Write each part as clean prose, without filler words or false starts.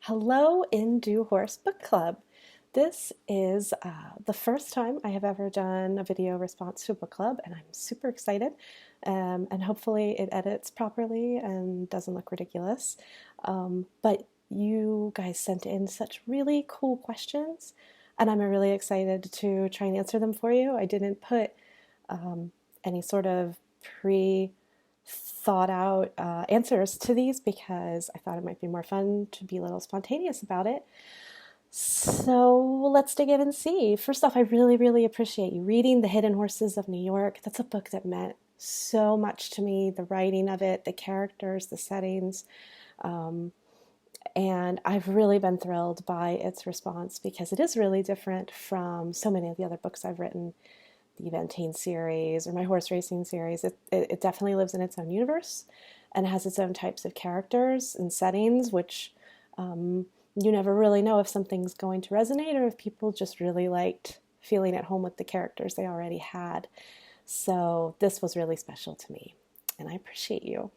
Hello, Indue Horse Book Club. This is the first time I have ever done a video response to a book club, and I'm super excited. And hopefully it edits properly and doesn't look ridiculous. But you guys sent in such really cool questions, and I'm really excited to try and answer them for you. I didn't put any sort of pre thought out answers to these because I thought it might be more fun to be a little spontaneous about it. So let's dig in and see. First off, I really appreciate you reading The Hidden Horses of New York. That's a book that meant so much to me, the writing of it, the characters, the settings. And I've really been thrilled by its response because it is really different from so many of the other books I've written, the Eventing series or my horse racing series. It definitely lives in its own universe and has its own types of characters and settings, which you never really know if something's going to resonate or if people just really liked feeling at home with the characters they already had. So this was really special to me, and I appreciate you.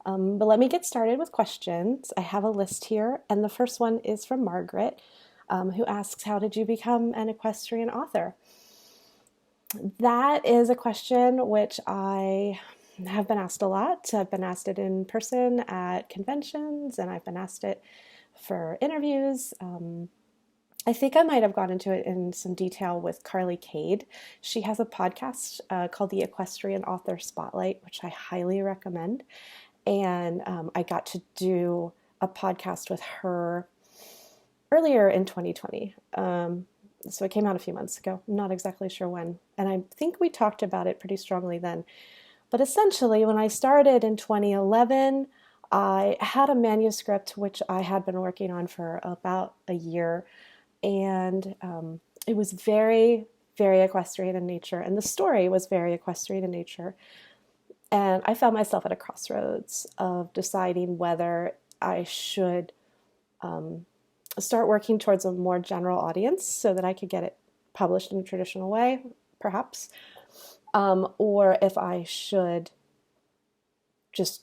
But let me get started with questions. I have a list here, and the first one is from Margaret, who asks, how did you become an equestrian author? That is a question which I have been asked a lot. I've been asked it in person at conventions, and I've been asked it for interviews. I think I might have gone into it in some detail with Carly Cade. She has a podcast called the Equestrian Author Spotlight, which I highly recommend. And I got to do a podcast with her earlier in 2020. So it came out a few months ago. I'm not exactly sure when. And I think we talked about it pretty strongly then. But essentially, when I started in 2011, I had a manuscript which I had been working on for about a year. And it was very equestrian in nature. And the story was very equestrian in nature. And I found myself at a crossroads of deciding whether I should start working towards a more general audience so that I could get it published in a traditional way, perhaps, or if I should just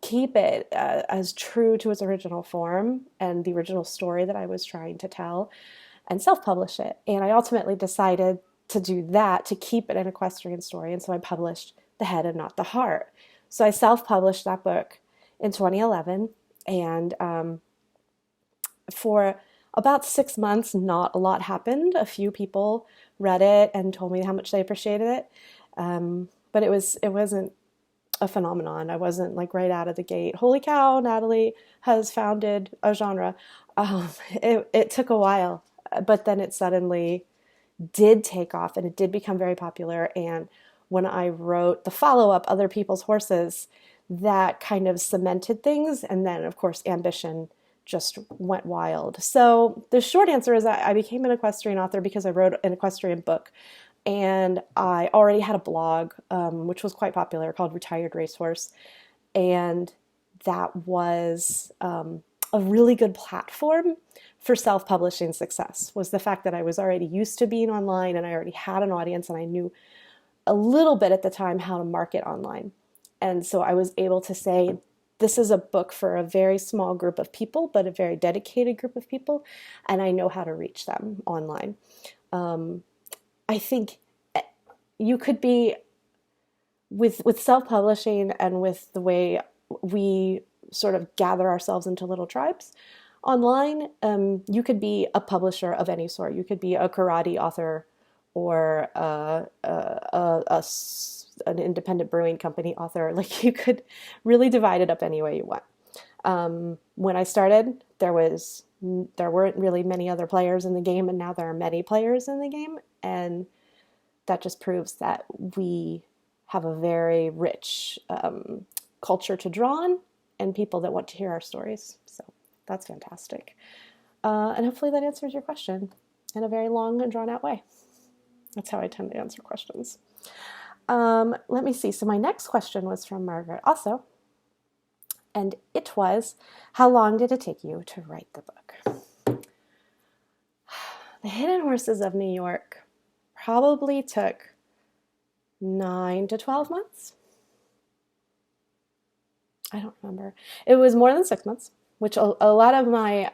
keep it as true to its original form and the original story that I was trying to tell and self-publish it. And I ultimately decided to do that, to keep it an equestrian story. And so I published The Head and Not the Heart. So I self-published that book in 2011, and for about 6 months, not a lot happened. A few people read it and told me how much they appreciated it, but it wasn't a phenomenon. I wasn't like right out of the gate, holy cow, Natalie has founded a genre. It took a while, but then it suddenly did take off and it did become very popular. And when I wrote the follow-up, Other People's Horses, that kind of cemented things. And then, of course, ambition just went wild. So the short answer is I became an equestrian author because I wrote an equestrian book. And I already had a blog, which was quite popular, called Retired Racehorse. And that was a really good platform for self-publishing success, was the fact that I was already used to being online and I already had an audience and I knew a little bit at the time how to market online. And so I was able to say, this is a book for a very small group of people, but a very dedicated group of people, and I know how to reach them online. I think you could be, with self-publishing and with the way we sort of gather ourselves into little tribes online, you could be a publisher of any sort. You could be a karate author or an independent brewing company author. Like, you could really divide it up any way you want. When I started, there weren't really many other players in the game, and now there are many players in the game, and that just proves that we have a very rich culture to draw on and people that want to hear our stories. So that's fantastic. And hopefully that answers your question in a very long and drawn out way. That's how I tend to answer questions. Let me see. So my next question was from Margaret also. And it was, how long did it take you to write the book? The Hidden Horses of New York probably took 9 to 12 months. I don't remember. It was more than 6 months. which a lot of my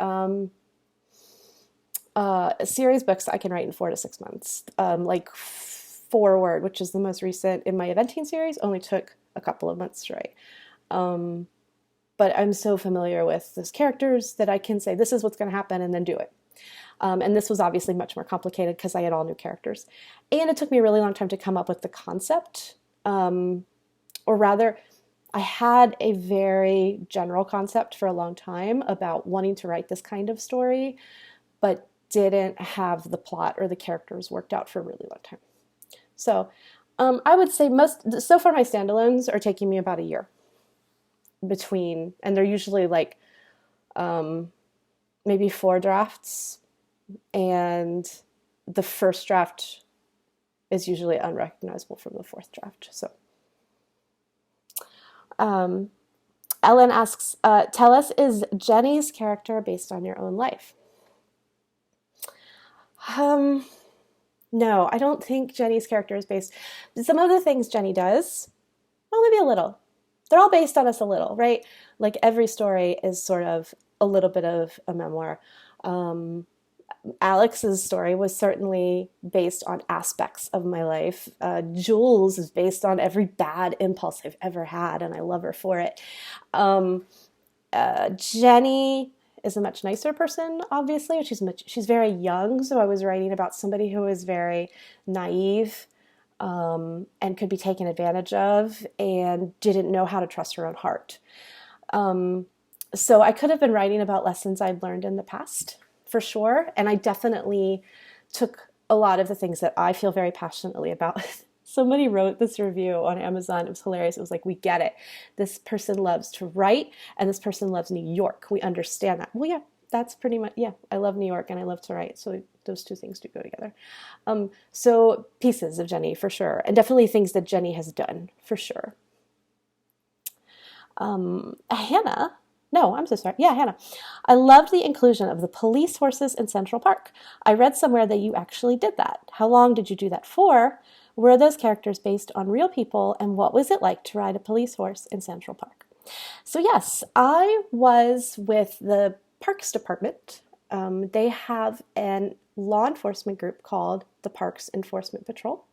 series books I can write in 4 to 6 months. Like Forward, which is the most recent in my eventing series, only took a couple of months to write. But I'm so familiar with those characters that I can say, this is what's going to happen, and then do it. And this was obviously much more complicated because I had all new characters. And it took me a really long time to come up with the concept. Or rather, I had a very general concept for a long time about wanting to write this kind of story, but didn't have the plot or the characters worked out for a really long time. So I would say so far my standalones are taking me about a year between, and they're usually like maybe 4 drafts, and the first draft is usually unrecognizable from the 4th draft. So Ellen asks, tell us, is Jenny's character based on your own life? No, I don't think Jenny's character is based. Some of the things Jenny does, well, maybe a little. They're all based on us a little, right? Like every story is sort of a little bit of a memoir. Alex's story was certainly based on aspects of my life. Jules is based on every bad impulse I've ever had, and I love her for it. Jenny is a much nicer person, obviously. She's very young, so I was writing about somebody who is very naive and could be taken advantage of and didn't know how to trust her own heart. So I could have been writing about lessons I've learned in the past, for sure, and I definitely took a lot of the things that I feel very passionately about. Somebody wrote this review on Amazon. It was hilarious. It was like, we get it. This person loves to write, and this person loves New York. We understand that. Well, yeah, that's pretty much, yeah, I love New York and I love to write. So those two things do go together. So pieces of Jenny, for sure. And definitely things that Jenny has done, for sure. Hannah. No, I'm so sorry. Yeah, Hannah. I loved the inclusion of the police horses in Central Park. I read somewhere that you actually did that. How long did you do that for? Were those characters based on real people, and what was it like to ride a police horse in Central Park? So yes, I was with the Parks Department. They have a law enforcement group called the Parks Enforcement Patrol.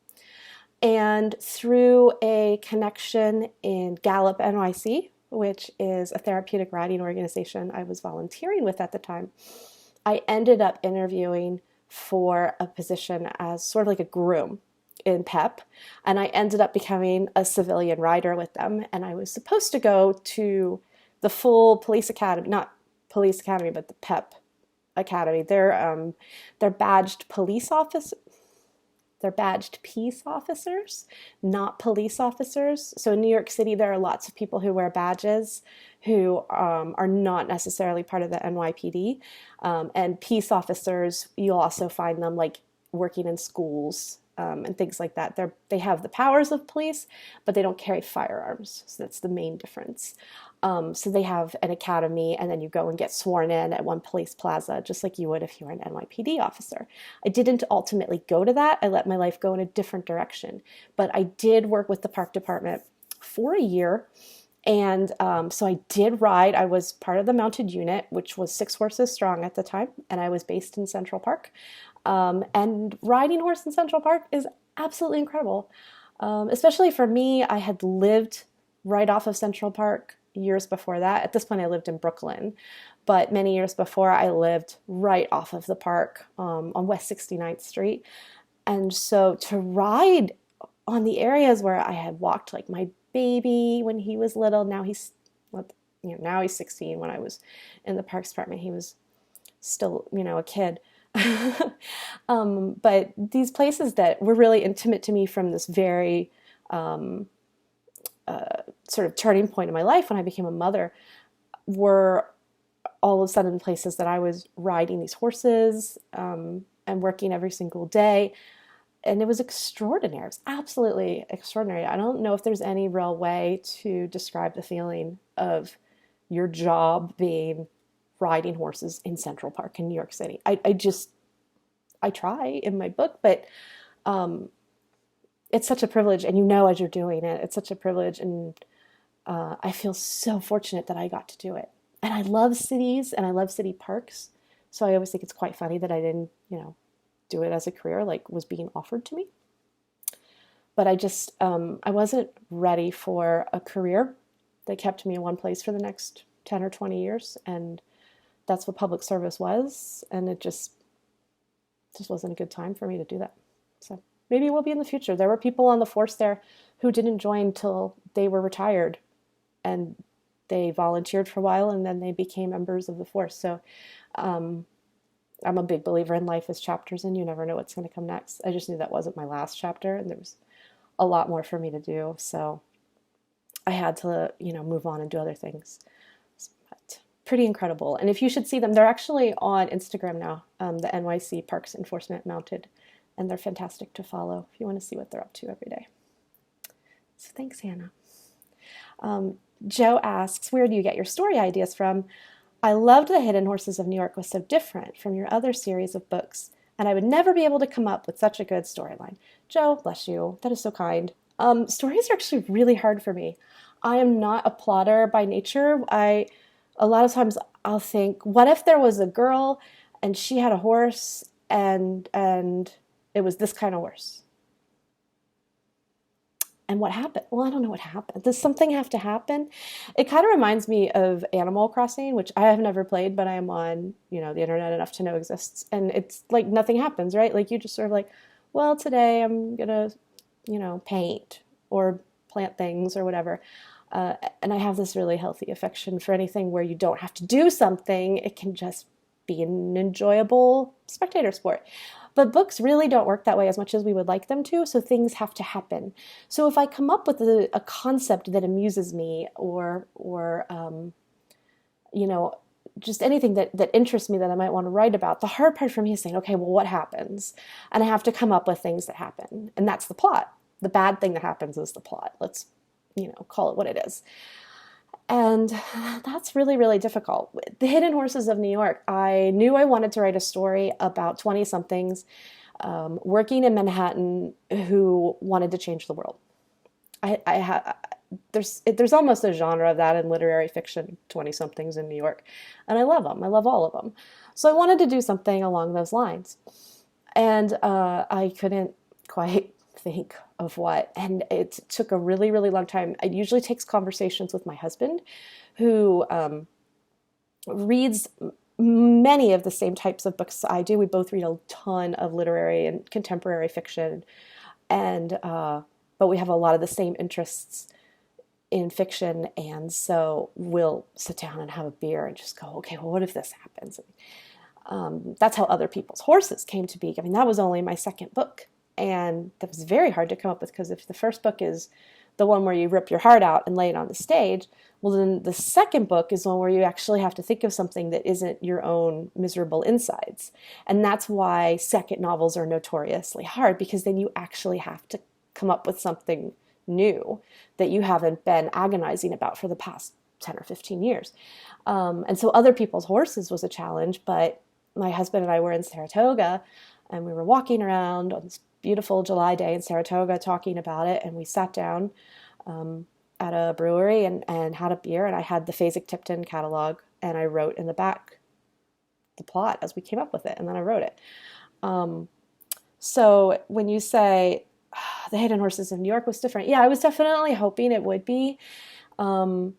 And through a connection in Gallup, NYC, which is a therapeutic riding organization I was volunteering with at the time, I ended up interviewing for a position as sort of like a groom in PEP, and I ended up becoming a civilian rider with them, and I was supposed to go to the full police academy, not police academy, but the PEP academy. They're badged police officers. They're badged peace officers, not police officers. So in New York City, there are lots of people who wear badges who are not necessarily part of the NYPD. And peace officers, you'll also find them like working in schools and things like that. They have the powers of police, but they don't carry firearms. So that's the main difference. So they have an academy, and then you go and get sworn in at one police plaza, just like you would if you were an NYPD officer. I didn't ultimately go to that. I let my life go in a different direction. But I did work with the park department for a year. And so I did ride. I was part of the mounted unit, which was 6 horses strong at the time, and I was based in Central Park. And riding horse in Central Park is absolutely incredible. Especially for me, I had lived right off of Central Park years before that. At this point, I lived in Brooklyn, but many years before, I lived right off of the park on West 69th Street. And so to ride on the areas where I had walked like my baby when he was little, now he's 16. When I was in the parks department, he was still, a kid. But these places that were really intimate to me from this very sort of turning point in my life when I became a mother were all of a sudden places that I was riding these horses and working every single day. And it was extraordinary. It was absolutely extraordinary. I don't know if there's any real way to describe the feeling of your job being riding horses in Central Park in New York City. I try in my book, but it's such a privilege, and as you're doing it, it's such a privilege, and I feel so fortunate that I got to do it. And I love cities and I love city parks. So I always think it's quite funny that I didn't, do it as a career, like was being offered to me. But I wasn't ready for a career that kept me in one place for the next 10 or 20 years. And that's what public service was. And it just wasn't a good time for me to do that. So maybe it will be in the future. There were people on the force there who didn't join till they were retired, and they volunteered for a while and then they became members of the force. So I'm a big believer in life as chapters, and you never know what's going to come next. I just knew that wasn't my last chapter, and there was a lot more for me to do. So I had to, move on and do other things. But pretty incredible. And if you should see them, they're actually on Instagram now, the NYC Parks Enforcement Mounted, and they're fantastic to follow if you want to see what they're up to every day. So thanks, Hannah. Joe asks, where do you get your story ideas from? I loved The Hidden Horses of New York was so different from your other series of books, and I would never be able to come up with such a good storyline. Joe, bless you. That is so kind. Stories are actually really hard for me. I am not a plotter by nature. A lot of times I'll think, what if there was a girl and she had a horse and it was this kind of horse? And what happened? Well, I don't know what happened. Does something have to happen? It kind of reminds me of Animal Crossing, which I have never played, but I am on, the internet enough to know exists. And it's like nothing happens, right? Like you just sort of like, well, today I'm going to, paint or plant things or whatever. And I have this really healthy affection for anything where you don't have to do something. It can just be an enjoyable spectator sport. But books really don't work that way as much as we would like them to, so things have to happen. So if I come up with a concept that amuses me or just anything that interests me that I might want to write about, the hard part for me is saying, okay, well, what happens? And I have to come up with things that happen. And that's the plot. The bad thing that happens is the plot. Let's, call it what it is. And that's really, really difficult. The Hidden Horses of New York, I knew I wanted to write a story about 20-somethings working in Manhattan who wanted to change the world. There's almost a genre of that in literary fiction, 20-somethings in New York. And I love them. I love all of them. So I wanted to do something along those lines. And I couldn't quite think of what. And it took a really, really long time. It usually takes conversations with my husband, who reads many of the same types of books I do. We both read a ton of literary and contemporary fiction, and but we have a lot of the same interests in fiction, and so we'll sit down and have a beer and just go, okay, well, what if this happens? That's how Other People's Horses came to be. I mean, that was only my second book. And that was very hard to come up with, because if the first book is the one where you rip your heart out and lay it on the stage, well, then the second book is one where you actually have to think of something that isn't your own miserable insides. And that's why second novels are notoriously hard, because then you actually have to come up with something new that you haven't been agonizing about for the past 10 or 15 years. And so Other People's Horses was a challenge, but my husband and I were in Saratoga, and we were walking around on this beautiful July day in Saratoga talking about it, and we sat down at a brewery and had a beer, and I had the Fasig-Tipton catalog, and I wrote in the back the plot as we came up with it, and then I wrote it. So when you say The Hidden Horses of New York was different, yeah, I was definitely hoping it would be, and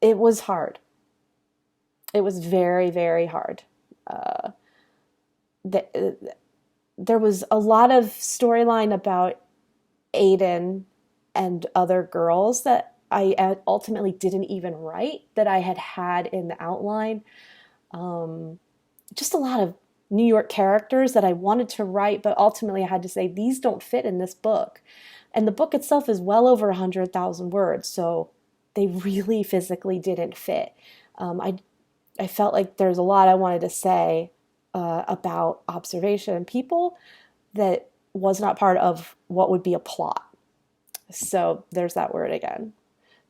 it was hard. It was very, very hard. There was a lot of storyline about Aiden and other girls that I ultimately didn't even write, that I had in the outline. Just a lot of New York characters that I wanted to write, but ultimately I had to say, these don't fit in this book. And the book itself is well over 100,000 words, so they really physically didn't fit. I felt like there's a lot I wanted to say about observation and people that was not part of what would be a plot. So there's that word again.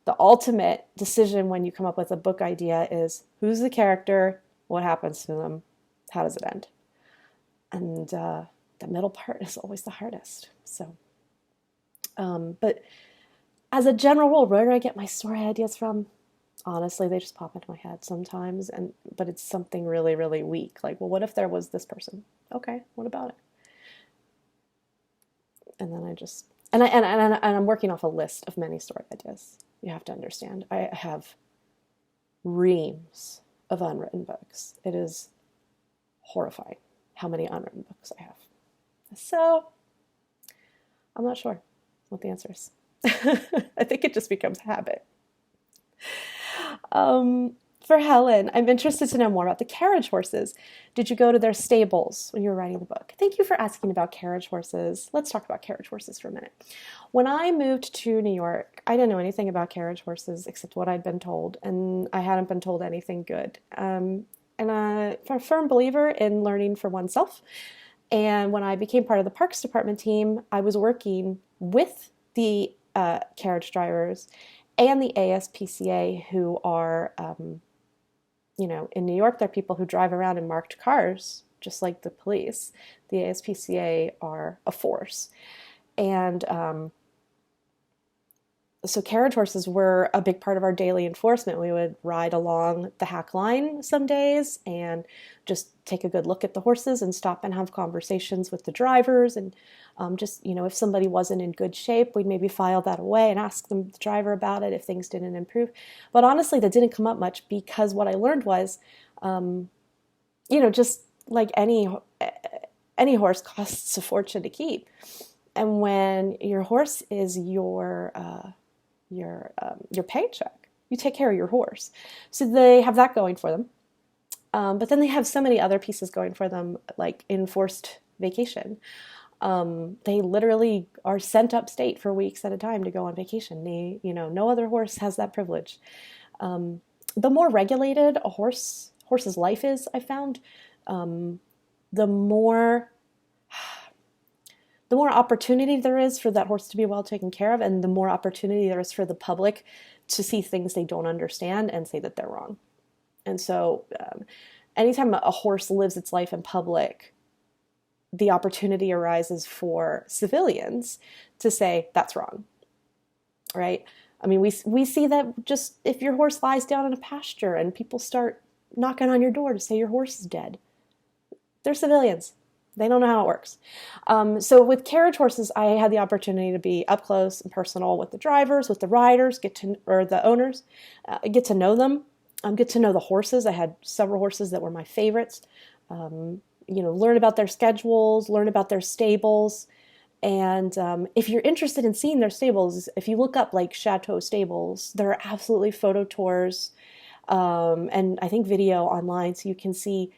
The ultimate decision when you come up with a book idea is, who's the character, what happens to them, how does it end? And the middle part is always the hardest. So, but as a general rule, where do I get my story ideas from? Honestly, they just pop into my head sometimes, but it's something really, really weak. Like, well, what if there was this person? Okay, what about it? And then I just and I'm working off a list of many story ideas. You have to understand, I have reams of unwritten books. It is horrifying how many unwritten books I have. So I'm not sure what the answer is. I think it just becomes habit. For Helen, I'm interested to know more about the carriage horses. Did you go to their stables when you were writing the book? Thank you for asking about carriage horses. Let's talk about carriage horses for a minute. When I moved to New York, I didn't know anything about carriage horses except what I'd been told, and I hadn't been told anything good. And I'm a firm believer in learning for oneself. And when I became part of the Parks Department team, I was working with the carriage drivers and the ASPCA, who are, in New York, they're people who drive around in marked cars, just like the police. The ASPCA are a force. And so carriage horses were a big part of our daily enforcement. We would ride along the hack line some days and just take a good look at the horses and stop and have conversations with the drivers. And if somebody wasn't in good shape, we'd maybe file that away and ask the driver about it if things didn't improve. But honestly, that didn't come up much, because what I learned was, just like any horse costs a fortune to keep. And when your horse is your paycheck, you take care of your horse. So they have that going for them. But then they have so many other pieces going for them, like enforced vacation. They literally are sent upstate for weeks at a time to go on vacation. No other horse has that privilege. The more regulated a horse's life is, I found, the more opportunity there is for that horse to be well taken care of, and the more opportunity there is for the public to see things they don't understand and say that they're wrong. And so anytime a horse lives its life in public, the opportunity arises for civilians to say, that's wrong, right? I mean, we see that just if your horse lies down in a pasture and people start knocking on your door to say your horse is dead, they're civilians. They don't know how it works. So with carriage horses, I had the opportunity to be up close and personal with the drivers, with the riders, or the owners, get to know them, get to know the horses. I had several horses that were my favorites. Learn about their schedules, learn about their stables. And if you're interested in seeing their stables, if you look up like Chateau Stables, there are absolutely photo tours and I think video online, so you can see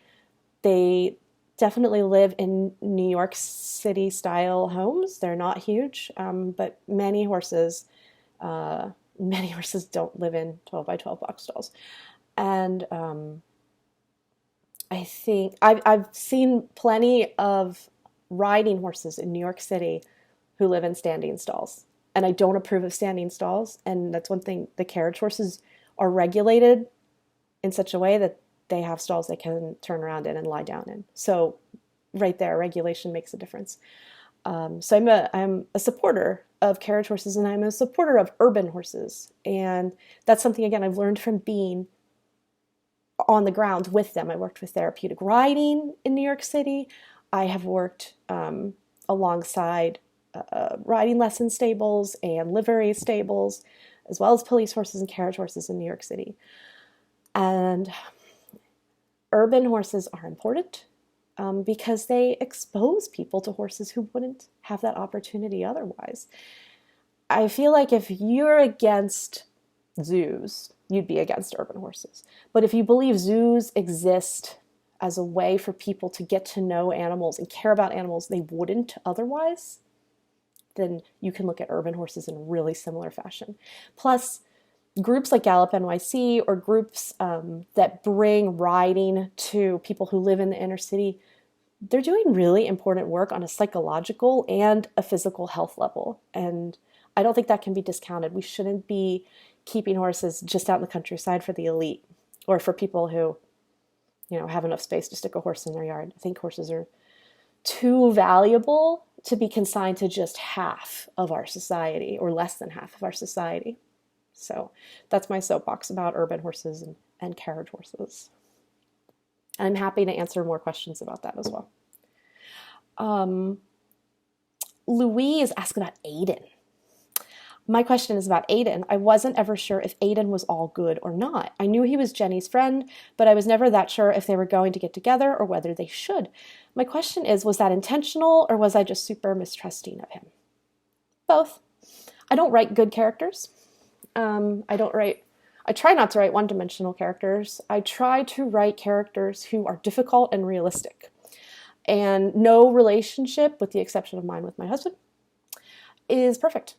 they definitely live in New York City style homes. They're not huge, but many horses don't live in 12 by 12 box stalls. And I think I've seen plenty of riding horses in New York City who live in standing stalls. And I don't approve of standing stalls. And that's one thing, the carriage horses are regulated in such a way that they have stalls they can turn around in and lie down in. So right there, regulation makes a difference. So I'm a supporter of carriage horses, and I'm a supporter of urban horses. And that's something, again, I've learned from being on the ground with them. I worked with therapeutic riding in New York City. I have worked alongside riding lesson stables and livery stables, as well as police horses and carriage horses in New York City. And urban horses are important because they expose people to horses who wouldn't have that opportunity otherwise. I feel like if you're against zoos, you'd be against urban horses. But if you believe zoos exist as a way for people to get to know animals and care about animals they wouldn't otherwise, then you can look at urban horses in a really similar fashion. Plus, groups like Gallop NYC or groups that bring riding to people who live in the inner city, they're doing really important work on a psychological and a physical health level. And I don't think that can be discounted. We shouldn't be keeping horses just out in the countryside for the elite or for people who, have enough space to stick a horse in their yard. I think horses are too valuable to be consigned to just half of our society or less than half of our society. So that's my soapbox about urban horses and carriage horses. And I'm happy to answer more questions about that as well. Louise asked about Aiden. My question is about Aiden. I wasn't ever sure if Aiden was all good or not. I knew he was Jenny's friend, but I was never that sure if they were going to get together or whether they should. My question is, was that intentional or was I just super mistrusting of him? Both. I don't write good characters. I try not to write one-dimensional characters. I try to write characters who are difficult and realistic. And no relationship, with the exception of mine with my husband, is perfect.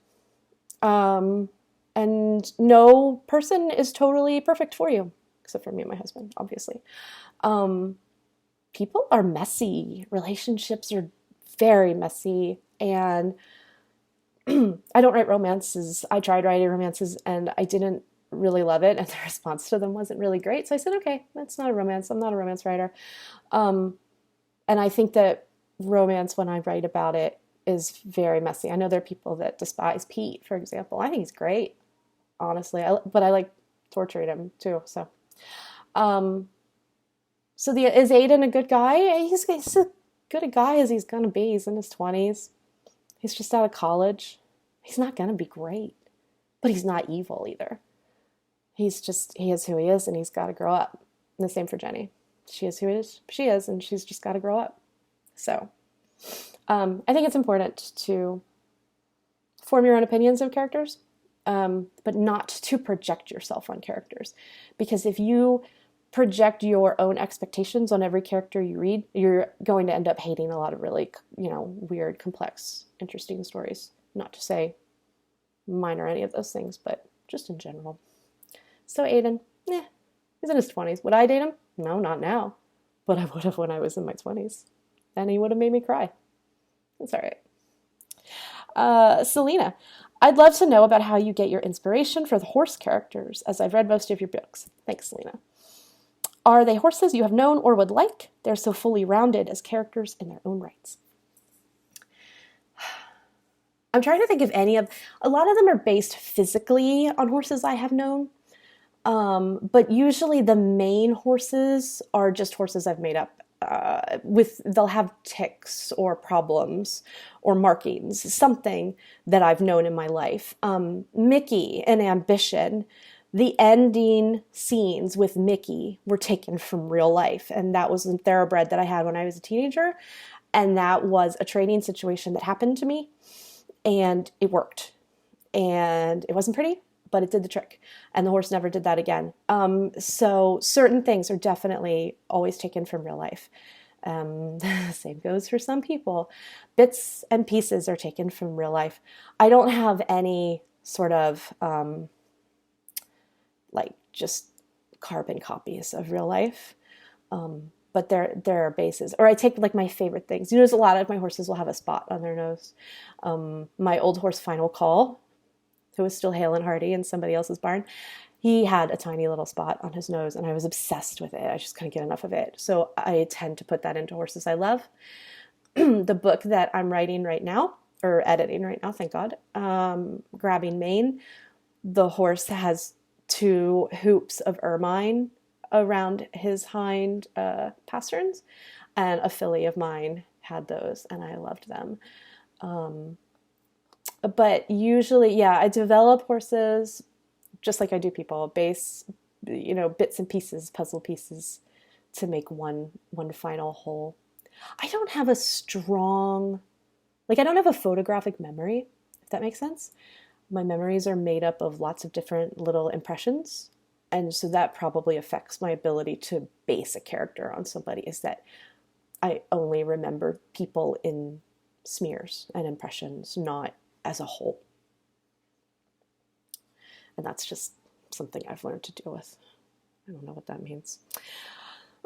And no person is totally perfect for you, except for me and my husband, obviously. People are messy. Relationships are very messy. And I don't write romances. I tried writing romances and I didn't really love it. And the response to them wasn't really great. So I said, okay, that's not a romance. I'm not a romance writer. And I think that romance, when I write about it, is very messy. I know there are people that despise Pete, for example. I think he's great, honestly. But I like torturing him too. So, is Aiden a good guy? He's as good a guy as he's gonna be. He's in his 20s. He's just out of college. He's not gonna be great, but he's not evil either. He is who he is, and he's got to grow up. And the same for Jenny. She is who she is, and she's just got to grow up. So, I think it's important to form your own opinions of characters, but not to project yourself on characters. Because if you project your own expectations on every character you read, you're going to end up hating a lot of really, weird, complex, interesting stories. Not to say mine or any of those things, but just in general. So Aiden, he's in his 20s. Would I date him? No, not now. But I would have when I was in my 20s. And he would have made me cry. That's all right. Selena, I'd love to know about how you get your inspiration for the horse characters, as I've read most of your books. Thanks, Selena. Are they horses you have known or would like? They're so fully rounded as characters in their own rights. I'm trying to think of a lot of them are based physically on horses I have known. But usually the main horses are just horses I've made up. They'll have tics or problems or markings, something that I've known in my life. Mickey and Ambition, the ending scenes with Mickey were taken from real life. And that was a thoroughbred that I had when I was a teenager. And that was a training situation that happened to me. And it worked. And it wasn't pretty, but it did the trick. And the horse never did that again. So certain things are definitely always taken from real life. Same goes for some people. Bits and pieces are taken from real life. I don't have any sort of just carbon copies of real life. But there are bases. Or I take my favorite things. You notice a lot of my horses will have a spot on their nose. My old horse, Final Call, who was still hale and hearty in somebody else's barn, he had a tiny little spot on his nose, and I was obsessed with it. I just couldn't get enough of it. So I tend to put that into horses I love. The book that I'm writing right now, or editing right now, thank God, Grabbing Mane, the horse has 2 hoops of ermine around his hind pasterns, and a filly of mine had those, and I loved them. But usually, I develop horses just like I do people, bits and pieces, puzzle pieces to make one final whole. I don't have a strong, I don't have a photographic memory, if that makes sense. My memories are made up of lots of different little impressions. And so that probably affects my ability to base a character on somebody, is that I only remember people in smears and impressions, not as a whole. And that's just something I've learned to deal with. I don't know what that means.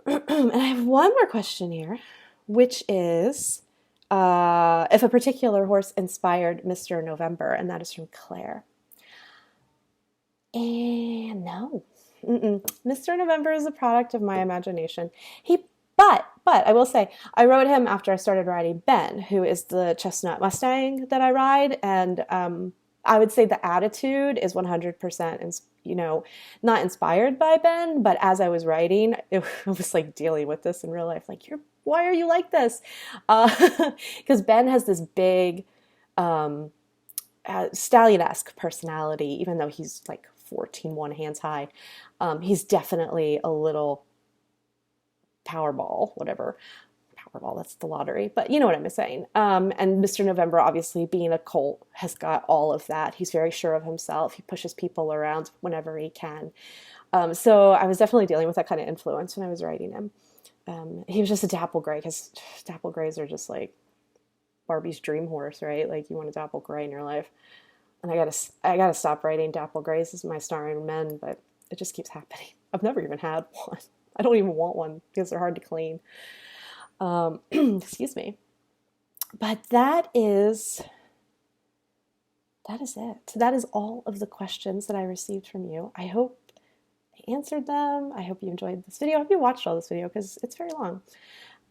And I have one more question here, which is if a particular horse inspired Mr. November, and that is from Claire. And no. Mr. November is a product of my imagination. But I will say, I wrote him after I started riding Ben, who is the chestnut Mustang that I ride, and I would say the attitude is 100%, not inspired by Ben, but as I was writing, it was like dealing with this in real life. Like, why are you like this? Because Ben has this big um, stallion-esque personality, even though he's like 14 one hands high. He's definitely a little Powerball, whatever. Powerball, that's the lottery, but you know what I'm saying. And Mr. November, obviously being a colt, has got all of that. He's very sure of himself. He pushes people around whenever he can. So I was definitely dealing with that kind of influence when I was writing him. He was just a dapple gray, because dapple grays are just like Barbie's dream horse, right? Like, you want a dapple gray in your life. And I gotta stop writing dapple grays as my starring men, but it just keeps happening. I've never even had one. I don't even want one because they're hard to clean. Excuse me. But that is it. That is all of the questions that I received from you. I hope I answered them. I hope you enjoyed this video. I hope you watched all this video because it's very long.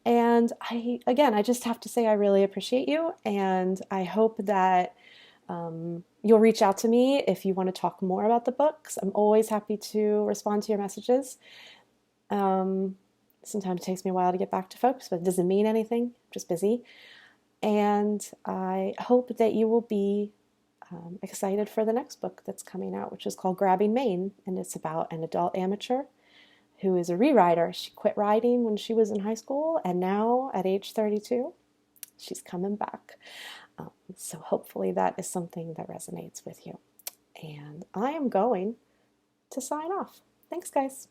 And I just have to say I really appreciate you, and I hope that you'll reach out to me if you want to talk more about the books. I'm always happy to respond to your messages. Sometimes it takes me a while to get back to folks, but it doesn't mean anything. I'm just busy. And I hope that you will be excited for the next book that's coming out, which is called Grabbing Mane, and it's about an adult amateur who is a re-rider. She quit riding when she was in high school, and now at age 32, she's coming back. So hopefully that is something that resonates with you. And I am going to sign off. Thanks, guys.